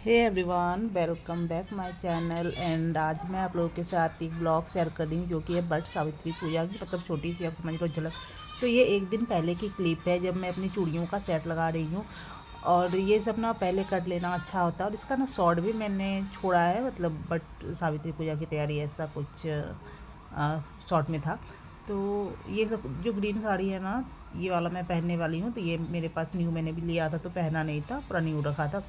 Hey everyone, welcome back my channel. And आज मैं आप लोगों के साथ एक ब्लॉग शेयर कर रही हूँ जो कि है बट सावित्री पूजा की, मतलब छोटी सी, आप समझ लो झलक। तो ये एक दिन पहले की क्लिप है जब मैं अपनी चूड़ियों का सेट लगा रही हूँ। और ये सब ना पहले कर लेना अच्छा होता है। और इसका ना शॉर्ट भी मैंने छोड़ा है, मतलब बट सावित्री पूजा की तैयारी ऐसा कुछ शॉर्ट में था। तो ये सब जो ग्रीन साड़ी है ना, ये वाला मैं पहनने वाली हूँ। तो ये मेरे पास न्यू मैंने भी लिया था, तो पहना नहीं था, पूरा न्यू रखा था।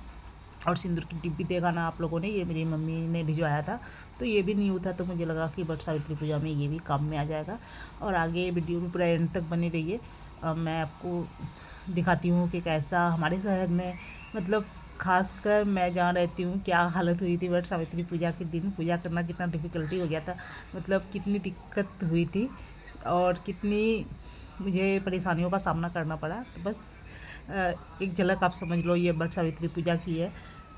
और सिंदूर की डिब्बी देखा ना आप लोगों ने, ये मेरी मम्मी ने भिजवाया था। तो ये भी न्यू था, तो मुझे लगा कि बट सावित्री पूजा में ये भी काम में आ जाएगा। और आगे वीडियो में पूरा एंड तक बनी रहिए। मैं आपको दिखाती हूँ कि कैसा हमारे शहर में, मतलब खासकर मैं जहाँ रहती हूँ, क्या हालत हुई थी बट सावित्री पूजा के दिन। पूजा करना कितना डिफ़िकल्टी हो गया था, मतलब कितनी दिक्कत हुई थी और कितनी मुझे परेशानियों का सामना करना पड़ा। तो बस एक झलक आप समझ लो, ये बट सावित्री पूजा की है।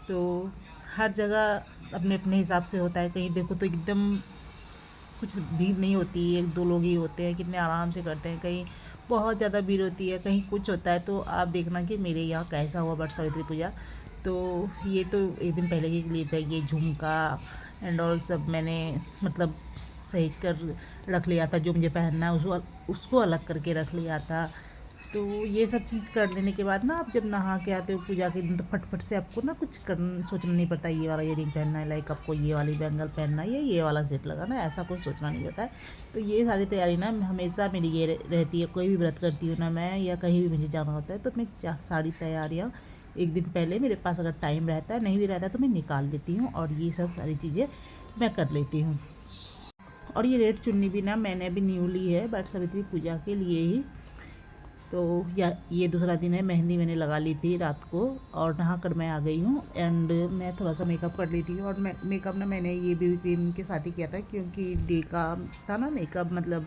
तो हर जगह अपने अपने हिसाब से होता है। कहीं देखो तो एकदम कुछ भीड़ नहीं होती, एक दो लोग ही होते हैं, कितने आराम से करते हैं। कहीं बहुत ज़्यादा भीड़ होती है, कहीं कुछ होता है। तो आप देखना कि मेरे यहाँ कैसा हुआ बट सावित्री पूजा। तो ये तो एक दिन पहले की क्लिप है। ये झुमका एंड ऑल सब मैंने मतलब सहेज कर रख लिया था। जो मुझे पहनना है उसको अलग करके रख लिया था। तो ये सब चीज़ कर लेने के बाद ना, आप जब नहा के आते हो पूजा के दिन, तो फटफट से आपको ना कुछ सोचना नहीं पड़ता, ये वाला इयरिंग पहनना है, लाइक आपको ये वाली बैंगल पहनना है या ये वाला सेट लगाना है, ऐसा कुछ सोचना नहीं होता है। तो ये सारी तैयारी ना हमेशा मेरी ये रहती है। कोई भी व्रत करती हूँ ना मैं, या कहीं भी मुझे जाना होता है, तो मैं सारी तैयारियाँ एक दिन पहले, मेरे पास अगर टाइम रहता है, नहीं भी रहता है, तो मैं निकाल लेती हूँ और ये सब सारी चीज़ें मैं कर लेती हूँ। और ये रेड चुन्नी भी ना मैंने अभी न्यू ली है बट सावित्री पूजा के लिए ही। तो या ये दूसरा दिन है। मेहंदी मैंने लगा ली थी रात को और नहा कर मैं आ गई हूँ। एंड मैं थोड़ा सा मेकअप कर ली थी। और मेकअप ना मैंने ये बेबी क्रीम के साथ ही किया था, क्योंकि डे का था ना मेकअप, मतलब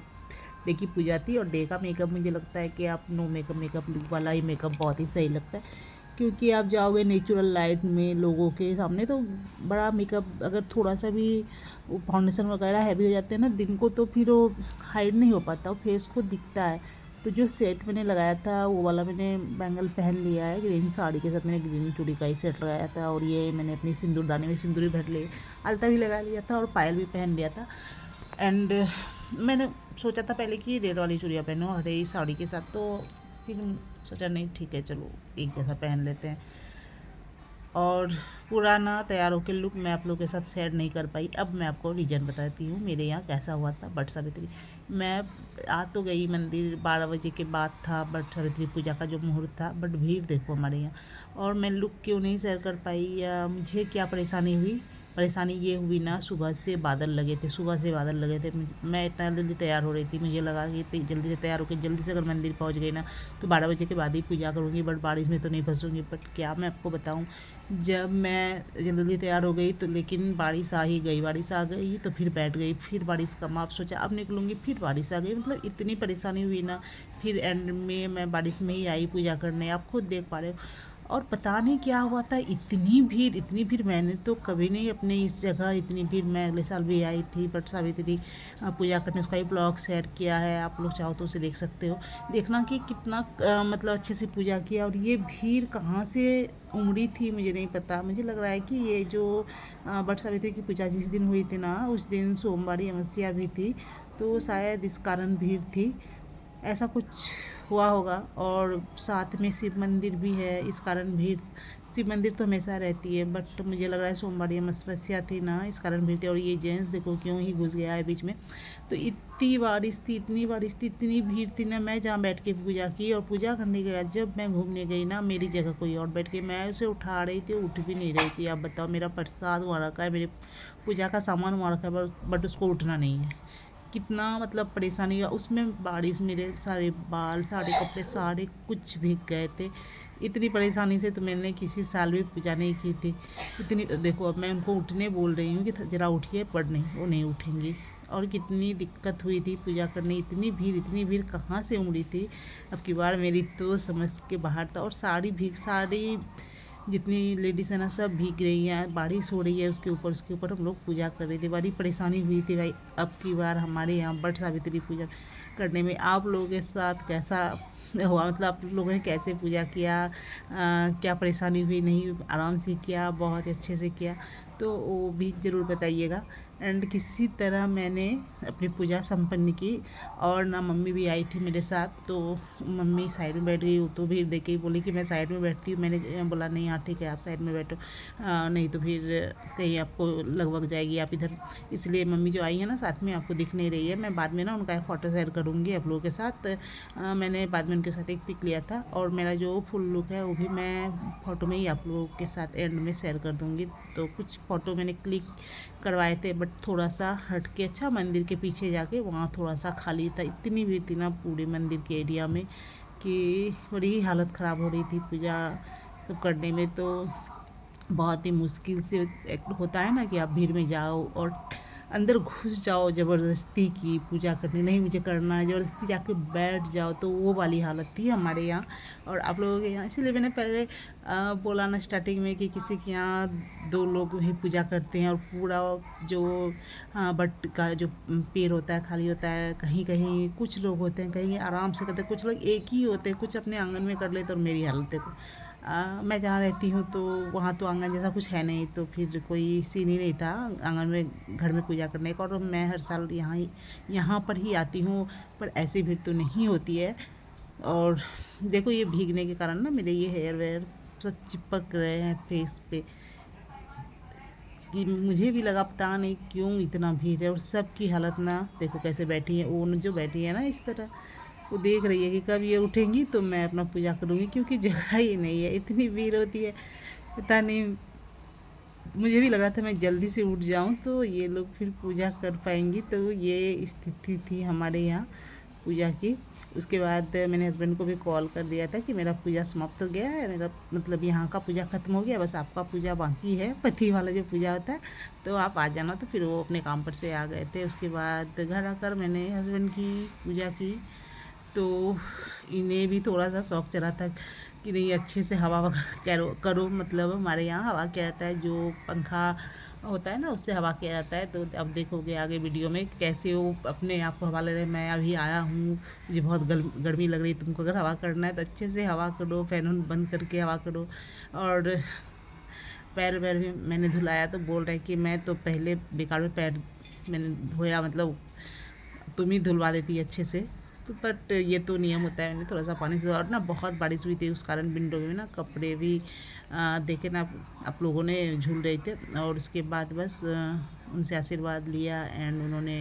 डे की पूजा थी। और डे का मेकअप मुझे लगता है कि आप नो मेकअप मेकअप लुक वाला ही मेकअप बहुत ही सही लगता है। क्योंकि आप जाओगे नेचुरल लाइट में लोगों के सामने, तो बड़ा मेकअप अगर थोड़ा सा भी फाउंडेशन वगैरह हैवी हो जाते हैं ना दिन को, तो फिर वो हाइड नहीं हो पाता, वो फेस को दिखता है। तो जो सेट मैंने लगाया था वो वाला मैंने बैंगल पहन लिया है। ग्रीन साड़ी के साथ मैंने ग्रीन चूड़ी का ही सेट लगाया था। और ये मैंने अपनी सिंदूरदानी में सिंदूरी भर ली, आलता भी लगा लिया था और पायल भी पहन लिया था। एंड मैंने सोचा था पहले कि रेड वाली चूड़ियाँ पहनो हरे साड़ी के साथ, तो फिर सोचा नहीं ठीक है, चलो एक जैसा पहन लेते हैं। और पुराना तैयार होकर लुक मैं आप लोगों के साथ शेयर नहीं कर पाई। अब मैं आपको रीजन बताती हूँ मेरे यहाँ कैसा हुआ था बट सावित्री। मैं आ तो गई मंदिर, 12 बजे के बाद था बट सावित्री पूजा का जो मुहूर्त था। बट भीड़ देखो हमारे यहाँ। और मैं लुक क्यों नहीं शेयर कर पाई, या मुझे क्या परेशानी हुई। परेशानी ये हुई ना, सुबह से बादल लगे थे, सुबह से बादल लगे थे। मैं इतना जल्दी तैयार हो रही थी, मुझे लगा कि जल्दी से तैयार होकर जल्दी से अगर मंदिर पहुंच गई ना, तो 12 बजे के बाद ही पूजा करूँगी। बट बारिश में तो नहीं फंसूँगी। बट क्या मैं आपको बताऊँ, जब मैं जल्दी तैयार हो गई तो लेकिन बारिश आ ही गई। बारिश आ गई तो फिर बैठ गई, फिर बारिश कम, आप सोचा अब निकलूँगी, फिर बारिश आ गई। मतलब इतनी परेशानी हुई ना। फिर एंड में मैं बारिश में ही आई पूजा करने, आप खुद देख पा रहे हो। और पता नहीं क्या हुआ था, इतनी भीड़ मैंने तो कभी नहीं अपने इस जगह इतनी भीड़। मैं अगले साल भी आई थी बट सावित्री पूजा करने, उसका ही ब्लॉग शेयर किया है, आप लोग चाहो तो उसे देख सकते हो। देखना कि कितना मतलब अच्छे से पूजा किया। और ये भीड़ कहाँ से उमड़ी थी मुझे नहीं पता। मुझे लग रहा है कि ये जो बट सावित्री की पूजा जिस दिन हुई थी ना, उस दिन सोमवार अमावस्या भी थी, तो शायद इस कारण भीड़ थी, ऐसा कुछ हुआ होगा। और साथ में शिव मंदिर भी है, इस कारण भीड़। शिव मंदिर तो हमेशा रहती है, बट मुझे लग रहा है सोमवार अमावस्या थी ना, इस कारण भीड़ थी। और ये जेंट्स देखो क्यों ही घुस गया है बीच में। तो इतनी बारिश थी, इतनी बारिश थी, इतनी भीड़ थी ना। मैं जहाँ बैठ के पूजा की और पूजा करने के बाद जब मैं घूमने गई ना, मेरी जगह कोई और बैठ के, मैं उसे उठा रही थी, उठ भी नहीं रही थी। आप बताओ, मेरा प्रसाद वहाँ रखा है, मेरे पूजा का सामान वहाँ रखा है, बट उसको उठना नहीं है। कितना मतलब परेशानी हुआ उसमें। बारिश, मेरे सारे बाल, सारे कपड़े, सारे कुछ भीग गए थे। इतनी परेशानी से तो मैंने किसी साल भी पूजा नहीं की थी। इतनी देखो, अब मैं उनको उठने बोल रही हूँ कि ज़रा उठिए, पर नहीं, वो नहीं उठेंगी। और कितनी दिक्कत हुई थी पूजा करने। इतनी भीड़ कहाँ से उमड़ी थी अब की बार, मेरी तो समझ के बाहर था। और सारी भीड़, सारी जितनी लेडीज़ है ना सब भीग रही हैं, बारिश हो रही है, उसके ऊपर हम लोग पूजा कर रहे थे। बड़ी परेशानी हुई थी भाई अब की बार हमारे यहाँ बट सावित्री पूजा करने में। आप लोगों के साथ कैसा हुआ, मतलब आप लोगों ने कैसे पूजा किया, क्या परेशानी हुई? नहीं, आराम से किया, बहुत अच्छे से किया, तो वो भी ज़रूर बताइएगा। एंड किसी तरह मैंने अपनी पूजा संपन्न की। और ना मम्मी भी आई थी मेरे साथ, तो मम्मी साइड में बैठ गई, वो तो भीड़ देख के ही बोली कि मैं साइड में बैठती हूँ। मैंने बोला नहीं, हाँ ठीक है आप साइड में बैठो, नहीं तो फिर कहीं आपको लगभग जाएगी आप इधर। इसलिए मम्मी जो आई है ना साथ में, आपको दिख नहीं रही है। मैं बाद में ना उनका एक फ़ोटो शेयर करूँगी आप लोगों के साथ। मैंने बाद में उनके साथ एक पिक लिया था, और मेरा जो फुल लुक है वो भी मैं फ़ोटो में ही आप लोगों के साथ एंड में शेयर कर दूँगी। तो कुछ फ़ोटो मैंने क्लिक करवाए थे, बट थोड़ा सा हट के, अच्छा मंदिर के पीछे जाके, वहाँ थोड़ा सा खाली था। इतनी भीड़ थी ना पूरे मंदिर के एरिया में कि बड़ी हालत ख़राब हो रही थी पूजा सब करने में। तो बहुत ही मुश्किल से एक होता है ना कि आप भीड़ में जाओ और अंदर घुस जाओ ज़बरदस्ती की पूजा करने, नहीं मुझे करना है, ज़बरदस्ती जाके बैठ जाओ, तो वो वाली हालत थी हमारे यहाँ और आप लोगों के यहाँ। इसीलिए मैंने पहले बोला ना स्टार्टिंग में कि किसी के यहाँ 2 लोग ही पूजा करते हैं और पूरा जो बट का जो पेड़ होता है खाली होता है। कहीं कहीं कुछ लोग होते हैं, कहीं आराम से करते हैं, कुछ लोग एक ही होते हैं, कुछ अपने आंगन में कर लेते। और मेरी हालत देखो, मैं जहाँ रहती हूँ तो वहाँ तो आंगन जैसा कुछ है नहीं, तो फिर कोई सीन ही नहीं था आंगन में घर में पूजा करने का। और मैं हर साल यहाँ पर ही आती हूँ, पर ऐसी भीड़ तो नहीं होती है। और देखो ये भीगने के कारण ना मेरे ये हेयर वेयर सब चिपक रहे हैं फेस पे, कि मुझे भी लगा पता नहीं क्यों इतना भीड़ है। और सबकी हालत ना देखो कैसे बैठी है, वो जो बैठी है ना इस तरह, वो देख रही है कि कब ये उठेंगी तो मैं अपना पूजा करूँगी, क्योंकि जगह ही नहीं है, इतनी भीड़ होती है पता नहीं। मुझे भी लगा था मैं जल्दी से उठ जाऊं तो ये लोग फिर पूजा कर पाएंगी। तो ये स्थिति थी हमारे यहाँ पूजा की। उसके बाद मैंने हस्बैंड को भी कॉल कर दिया था कि मेरा पूजा समाप्त हो गया है, मेरा मतलब यहाँ का पूजा ख़त्म हो गया, बस आपका पूजा बाकी है, पति वाला जो पूजा होता है, तो आप आ जाना। तो फिर वो अपने काम पर से आ गए थे। उसके बाद घर आकर मैंने हस्बैंड की पूजा की। तो इन्हें भी थोड़ा सा शौक चढ़ा था कि नहीं अच्छे से हवा करो करो, मतलब हमारे यहाँ हवा क्या आता है, जो पंखा होता है ना उससे हवा किया जाता है। तो अब देखोगे आगे वीडियो में कैसे वो अपने आप को हवा ले रहे। मैं अभी आया हूँ, मुझे बहुत गर्मी लग रही है, तुमको अगर हवा करना है तो अच्छे से हवा करो, फैन उन बंद करके हवा करो। और पैर वैर भी मैंने धुलाया, तो बोल रहे कि मैं तो पहले बेकार में पैर मैंने धोया, मतलब तुम ही धुलवा देती अच्छे से। तो बट ये तो नियम होता है, मैंने थोड़ा सा पानी से। और ना बहुत बारिश हुई थी उस कारण विंडो में ना कपड़े भी देखे ना आप लोगों ने झूल रहे थे। और उसके बाद बस उनसे आशीर्वाद लिया एंड उन्होंने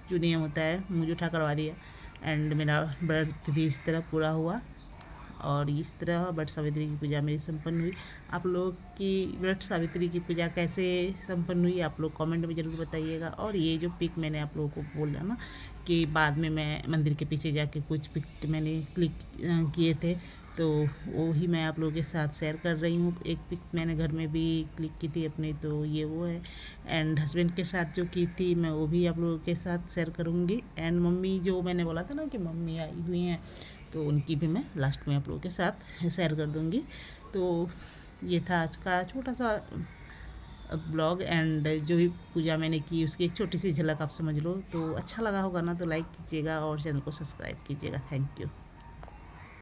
जो नियम होता है मुझे उठा करवा दिया। एंड मेरा व्रत भी इस तरह पूरा हुआ और इस तरह वट सावित्री की पूजा मेरी संपन्न हुई। आप लोग की वट सावित्री की पूजा कैसे संपन्न हुई आप लोग कमेंट में ज़रूर बताइएगा। और ये जो पिक मैंने आप लोगों को बोला ना कि बाद में मैं मंदिर के पीछे जाके कुछ पिक मैंने क्लिक किए थे, तो वो ही मैं आप लोगों के साथ शेयर कर रही हूँ। एक पिक मैंने घर में भी क्लिक की थी अपने, तो ये वो है। एंड हस्बैंड के साथ जो की थी मैं वो भी आप लोगों के साथ शेयर करूँगी। एंड मम्मी जो मैंने बोला था ना कि मम्मी आई हुई हैं, तो उनकी भी मैं लास्ट में आप लोगों के साथ शेयर कर दूँगी। तो ये था आज का छोटा सा ब्लॉग। एंड जो भी पूजा मैंने की उसकी एक छोटी सी झलक आप समझ लो। तो अच्छा लगा होगा ना तो लाइक कीजिएगा और चैनल को सब्सक्राइब कीजिएगा। Thank you.